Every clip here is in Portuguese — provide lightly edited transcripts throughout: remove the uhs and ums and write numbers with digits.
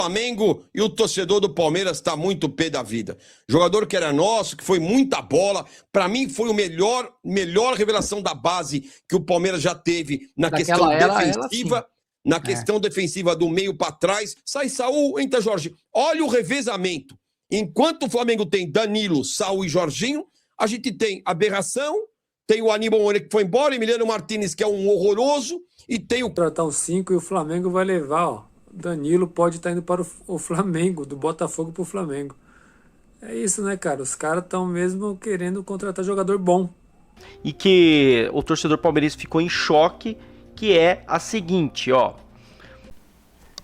Flamengo e o torcedor do Palmeiras está muito pé da vida. Jogador que era nosso, que foi muita bola. Para mim foi o melhor revelação da base que o Palmeiras já teve na questão defensiva. Na questão defensiva do meio para trás. Sai Saul, entra Jorginho. Olha o revezamento. Enquanto o Flamengo tem Danilo, Saul e Jorginho, a gente tem Aberração, tem o Aníbal Moreira que foi embora, Emiliano Martínez que é um horroroso, e tem o... Tratar os 5 e o Flamengo vai levar, ó. Danilo pode estar indo para o Flamengo, do Botafogo para o Flamengo. É isso, né, cara? Os caras estão mesmo querendo contratar jogador bom. E que o torcedor palmeirense ficou em choque, que é a seguinte, ó.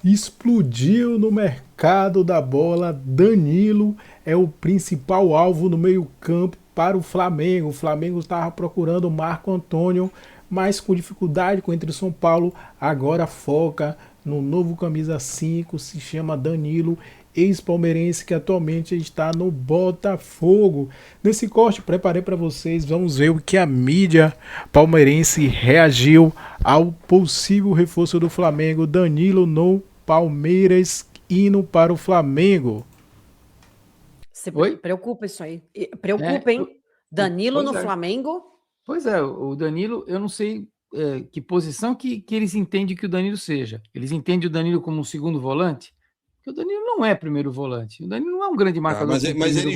Explodiu no mercado da bola. Danilo é o principal alvo no meio-campo para o Flamengo. O Flamengo estava procurando o Marco Antônio, mas com dificuldade contra o São Paulo. Agora foca no novo camisa 5, se chama Danilo, ex-palmeirense que atualmente está no Botafogo. Nesse corte preparei para vocês, vamos ver o que a mídia palmeirense reagiu ao possível reforço do Flamengo, Danilo no Palmeiras indo para o Flamengo. Você preocupa isso aí. Preocupa, hein? Danilo no Flamengo. Pois é, o Danilo, eu não sei que posição que eles entendem que o Danilo seja. Eles entendem o Danilo como um segundo volante? Porque o Danilo não é primeiro volante. O Danilo não é um grande marcador. Mas ele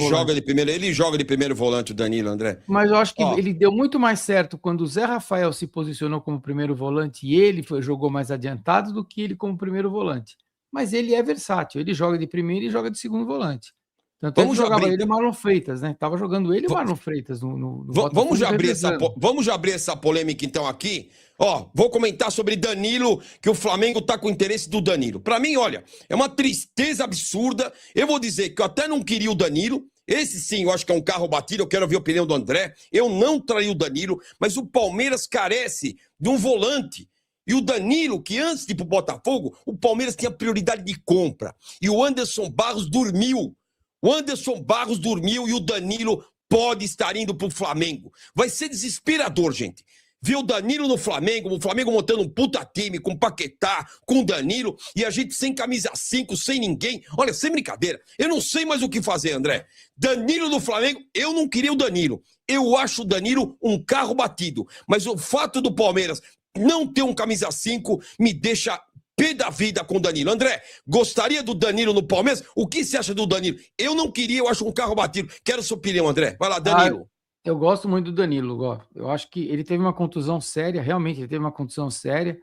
joga de primeiro volante, o Danilo, André. Mas eu acho que ele deu muito mais certo quando o Zé Rafael se posicionou como primeiro volante e ele jogou mais adiantado do que ele como primeiro volante. Mas ele é versátil, ele joga de primeiro e joga de segundo volante. Tanto é que jogava ele e Marlon Freitas, né? Tava jogando ele e Marlon Freitas no vamos já abrir essa polêmica então aqui. Ó, vou comentar sobre Danilo, que o Flamengo tá com interesse do Danilo. Para mim, olha, é uma tristeza absurda. Eu vou dizer que eu até não queria o Danilo. Esse sim, eu acho que é um carro batido. Eu quero ouvir a opinião do André. Eu não traí o Danilo, mas o Palmeiras carece de um volante. E o Danilo, que antes de ir pro Botafogo, o Palmeiras tinha prioridade de compra. E o Anderson Barros dormiu. O Anderson Barros dormiu e o Danilo pode estar indo pro Flamengo. Vai ser desesperador, gente. Ver o Danilo no Flamengo, o Flamengo montando um puta time com Paquetá, com Danilo, e a gente sem camisa 5, sem ninguém. Olha, sem brincadeira, eu não sei mais o que fazer, André. Danilo no Flamengo, eu não queria o Danilo. Eu acho o Danilo um carro batido. Mas o fato do Palmeiras não ter um camisa 5 me deixa pé da vida com o Danilo. André, gostaria do Danilo no Palmeiras? O que você acha do Danilo? Eu não queria, eu acho um carro batido. Quero sua opinião, André. Vai lá, Danilo. Eu gosto muito do Danilo, eu acho que ele teve uma contusão séria, realmente ele teve uma contusão séria.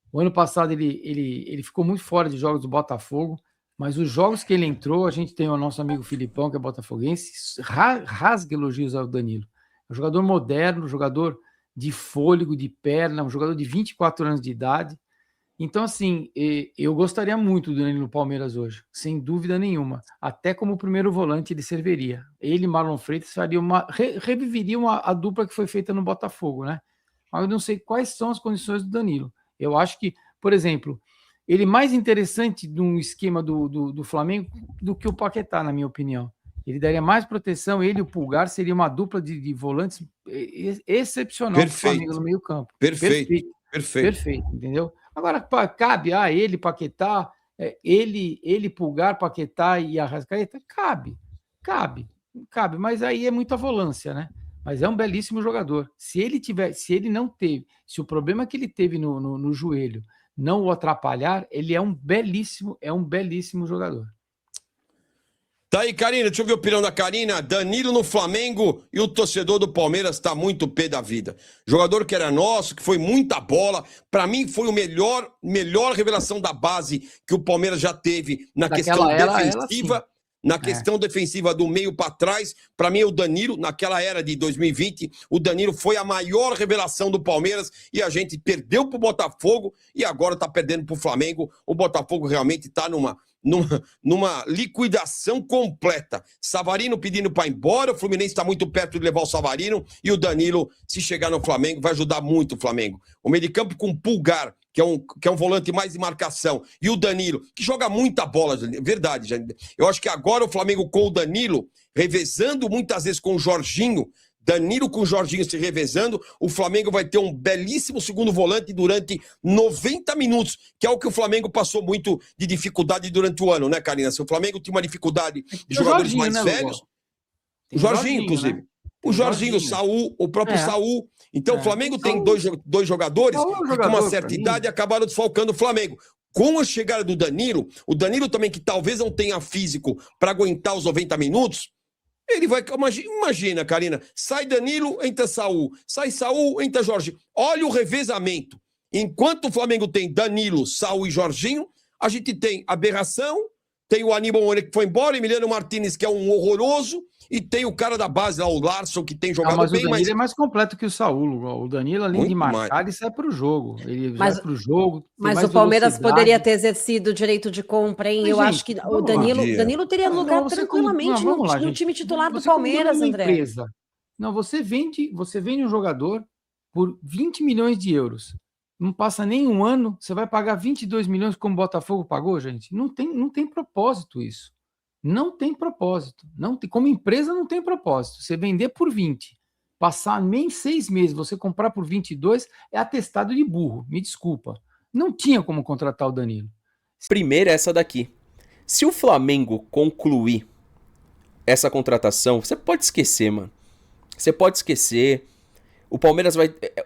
O ano passado ele ficou muito fora de jogos do Botafogo, mas os jogos que ele entrou, a gente tem o nosso amigo Filipão, que é botafoguense, rasga elogios ao Danilo. É um jogador moderno, um jogador de fôlego, de perna, um jogador de 24 anos de idade. Então, assim, eu gostaria muito do Danilo no Palmeiras hoje, sem dúvida nenhuma. Até como primeiro volante ele serviria. Ele e Marlon Freitas reviveriam a dupla que foi feita no Botafogo, né? Mas eu não sei quais são as condições do Danilo. Eu acho que, por exemplo, ele é mais interessante num esquema do Flamengo do que o Paquetá, na minha opinião. Ele daria mais proteção, ele e o Pulgar seria uma dupla de volantes excepcional do Flamengo no meio campo. Perfeito, entendeu? Agora, cabe a ele, Paquetá, ele, Pulgar, Paquetá e Arrascaeta? Cabe, mas aí é muita volância, né? Mas é um belíssimo jogador. Se o problema que ele teve no joelho não o atrapalhar, ele é um belíssimo jogador. Tá aí, Karina, deixa eu ver a opinião da Karina. Danilo no Flamengo e o torcedor do Palmeiras tá muito pé da vida. Jogador que era nosso, que foi muita bola. Para mim foi o melhor revelação da base que o Palmeiras já teve na questão defensiva. Na questão defensiva do meio para trás, para mim o Danilo, naquela era de 2020, o Danilo foi a maior revelação do Palmeiras e a gente perdeu pro Botafogo e agora tá perdendo pro Flamengo. O Botafogo realmente tá numa liquidação completa. Savarino pedindo para ir embora, o Fluminense está muito perto de levar o Savarino e o Danilo, se chegar no Flamengo, vai ajudar muito o Flamengo. O meio de campo com Pulgar, que é um volante mais de marcação, e o Danilo, que joga muita bola, verdade, gente. Eu acho que agora o Flamengo com o Danilo, revezando muitas vezes com o Jorginho, Danilo com o Jorginho se revezando, o Flamengo vai ter um belíssimo segundo volante durante 90 minutos, que é o que o Flamengo passou muito de dificuldade durante o ano, né, Karina? Se o Flamengo tinha uma dificuldade de jogadores mais velhos, o Jorginho, inclusive. Né? O Jorginho, o Saul, o próprio Saul. Então, o Flamengo tem dois jogadores que, com uma certa idade, acabaram desfalcando o Flamengo. Com a chegada do Danilo, o Danilo também, que talvez não tenha físico para aguentar os 90 minutos, ele vai... Imagina, Karina, sai Danilo, entra Saul. Sai Saul, entra Jorginho. Olha o revezamento. Enquanto o Flamengo tem Danilo, Saul e Jorginho, a gente tem aberração, tem o Aníbal Moreira que foi embora, Emiliano Martínez, que é um horroroso, e tem o cara da base lá, o Larson, que tem jogado bem. Mas o Danilo é mais completo que o Saul. O Danilo, além de marcar, ele sai para o jogo. Ele vai para o jogo. Mas o Palmeiras poderia ter exercido o direito de compra, hein? Eu acho que o Danilo teria lugar tranquilamente no time titular do Palmeiras, André. Não, você vende um jogador por 20 milhões de euros. Não passa nem um ano, você vai pagar 22 milhões como o Botafogo pagou, gente? Não tem propósito isso. Não tem propósito. Como empresa, não tem propósito. Você vender por 20, passar nem 6 meses, você comprar por 22, é atestado de burro. Me desculpa. Não tinha como contratar o Danilo. Primeiro, essa daqui. Se o Flamengo concluir essa contratação, você pode esquecer, mano. Você pode esquecer.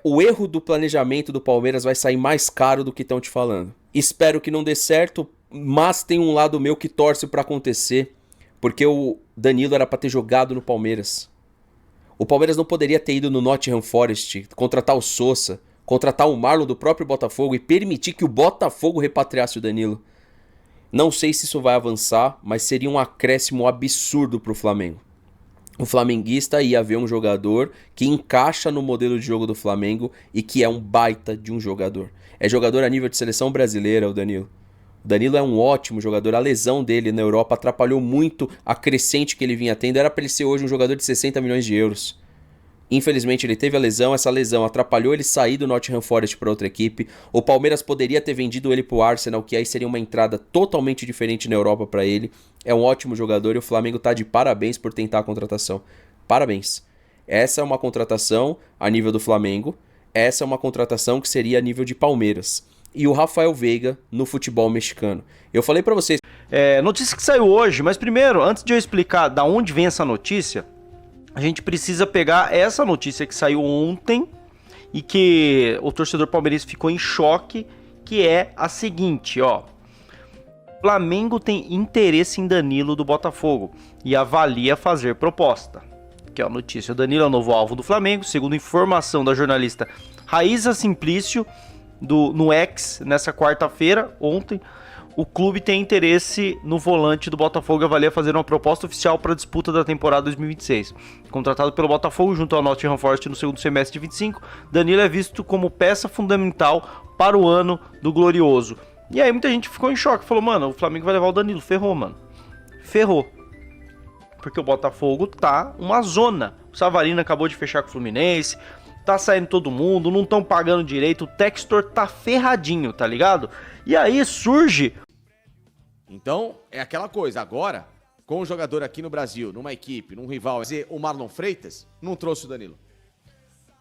O erro do planejamento do Palmeiras vai sair mais caro do que estão te falando. Espero que não dê certo, mas tem um lado meu que torce pra acontecer, porque o Danilo era pra ter jogado no Palmeiras. O Palmeiras não poderia ter ido no Nottingham Forest, contratar o Sousa, contratar o Marlon do próprio Botafogo e permitir que o Botafogo repatriasse o Danilo. Não sei se isso vai avançar, mas seria um acréscimo absurdo pro Flamengo. O flamenguista ia ver um jogador que encaixa no modelo de jogo do Flamengo e que é um baita de um jogador. É jogador a nível de seleção brasileira, o Danilo. O Danilo é um ótimo jogador. A lesão dele na Europa atrapalhou muito a crescente que ele vinha tendo. Era para ele ser hoje um jogador de 60 milhões de euros. Infelizmente ele teve a lesão, essa lesão atrapalhou ele sair do Nottingham Forest para outra equipe. O Palmeiras poderia ter vendido ele pro Arsenal, que aí seria uma entrada totalmente diferente na Europa para ele. É um ótimo jogador e o Flamengo tá de parabéns por tentar a contratação. Parabéns. Essa é uma contratação a nível do Flamengo, essa é uma contratação que seria a nível de Palmeiras. E o Rafael Veiga no futebol mexicano. Eu falei para vocês... Notícia que saiu hoje, mas primeiro, antes de eu explicar da onde vem essa notícia, a gente precisa pegar essa notícia que saiu ontem e que o torcedor palmeirense ficou em choque, que é a seguinte, ó. Flamengo tem interesse em Danilo do Botafogo e avalia fazer proposta. Que é a notícia. O Danilo é o novo alvo do Flamengo, segundo informação da jornalista Raíza Simplício, no X, nessa quarta-feira, ontem. O clube tem interesse no volante do Botafogo e avalia fazer uma proposta oficial para a disputa da temporada 2026. Contratado pelo Botafogo junto ao Nottingham Forest no segundo semestre de 25, Danilo é visto como peça fundamental para o ano do Glorioso. E aí muita gente ficou em choque, falou, mano, o Flamengo vai levar o Danilo, ferrou, mano. Ferrou. Porque o Botafogo tá uma zona. O Savarino acabou de fechar com o Fluminense, tá saindo todo mundo, não estão pagando direito, o Textor tá ferradinho, tá ligado? E aí surge... Então, é aquela coisa, agora, com o jogador aqui no Brasil, numa equipe, num rival, o Marlon Freitas, não trouxe o Danilo.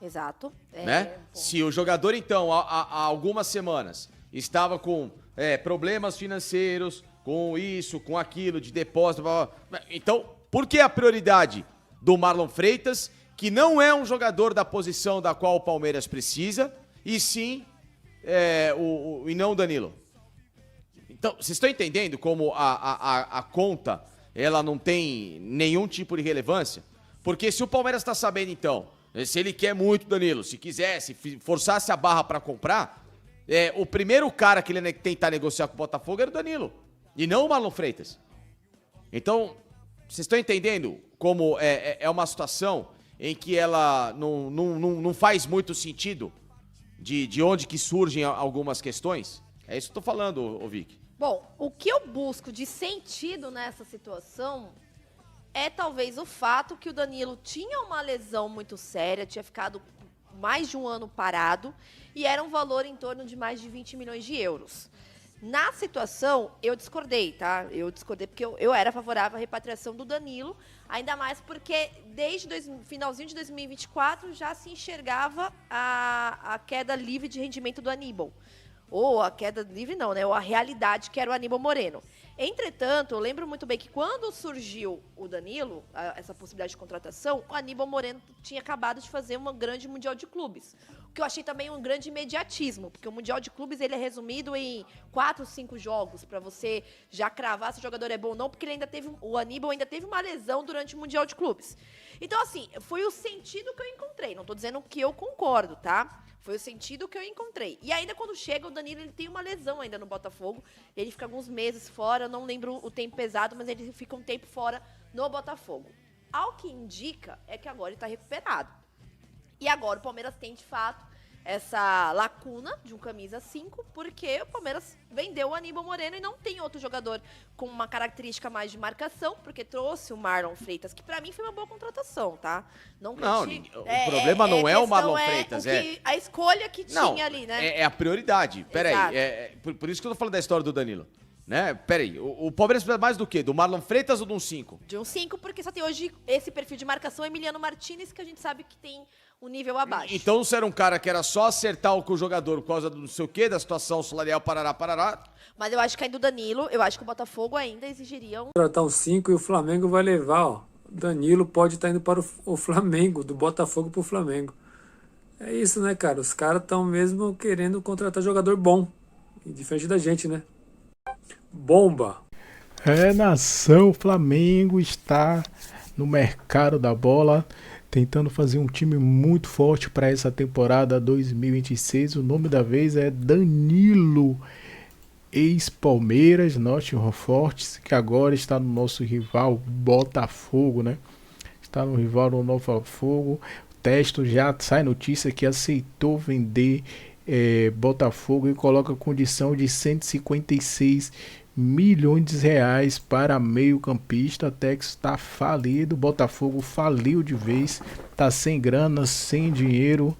Exato. Né? Se o jogador, então, há algumas semanas, estava com problemas financeiros, com isso, com aquilo, de depósito, blá, blá, então, por que a prioridade do Marlon Freitas, que não é um jogador da posição da qual o Palmeiras precisa, e sim, e não o Danilo? Então, vocês estão entendendo como a conta, ela não tem nenhum tipo de relevância? Porque se o Palmeiras está sabendo, então, se ele quer muito Danilo, se quisesse, forçasse a barra para comprar, o primeiro cara que ele ia tentar negociar com o Botafogo era o Danilo, e não o Marlon Freitas. Então, vocês estão entendendo como é uma situação em que ela não faz muito sentido de onde que surgem algumas questões? É isso que eu tô falando, ô Vic. Bom, o que eu busco de sentido nessa situação é talvez o fato que o Danilo tinha uma lesão muito séria, tinha ficado mais de um ano parado e era um valor em torno de mais de 20 milhões de euros. Na situação, eu discordei, tá? Eu discordei porque eu era favorável à repatriação do Danilo, ainda mais porque desde finalzinho de 2024 já se enxergava a queda livre de rendimento do Aníbal. Ou a queda livre não, né? Ou a realidade que era o Aníbal Moreno. Entretanto, eu lembro muito bem que quando surgiu o Danilo, essa possibilidade de contratação, o Aníbal Moreno tinha acabado de fazer uma grande Mundial de Clubes. O que eu achei também um grande imediatismo, porque o Mundial de Clubes ele é resumido em 4, 5 jogos, para você já cravar se o jogador é bom ou não, porque o Aníbal ainda teve uma lesão durante o Mundial de Clubes. Então, assim, foi o sentido que eu encontrei. Não tô dizendo que eu concordo, tá? Foi o sentido que eu encontrei. E ainda quando chega, o Danilo ele tem uma lesão ainda no Botafogo. Ele fica alguns meses fora, não lembro o tempo pesado, mas ele fica um tempo fora no Botafogo. Ao que indica é que agora ele está recuperado. E agora o Palmeiras tem, de fato, essa lacuna de um camisa 5, porque o Palmeiras vendeu o Aníbal Moreno e não tem outro jogador com uma característica mais de marcação, porque trouxe o Marlon Freitas, que pra mim foi uma boa contratação, tá? Não, o problema não é o Marlon Freitas, a escolha que tinha ali, né? É a prioridade. Peraí, por isso que eu tô falando da história do Danilo. Né? Peraí, o Palmeiras precisa mais do quê? Do Marlon Freitas ou de um 5? De um 5, porque só tem hoje esse perfil de marcação Emiliano Martinez, que a gente sabe que tem um nível abaixo. Então, se era um cara que era só acertar com o jogador por causa do não sei o quê, da situação salarial, parará. Mas eu acho que ainda o Danilo, eu acho que o Botafogo ainda exigiria um... Tratar um 5 e o Flamengo vai levar, ó. Danilo pode estar indo para o Flamengo, do Botafogo pro Flamengo. É isso, né, cara? Os caras estão mesmo querendo contratar jogador bom. Diferente da gente, né? Bomba! Nação Flamengo está no mercado da bola, tentando fazer um time muito forte para essa temporada 2026. O nome da vez é Danilo, ex-Palmeiras, Nottingham Forest, que agora está no nosso rival Botafogo, né? Está no rival do Botafogo. O Testo já sai notícia que aceitou vender Botafogo e coloca condição de 156 milhões de reais para meio campista. Texas está falido, Botafogo faliu de vez, tá sem grana, sem dinheiro,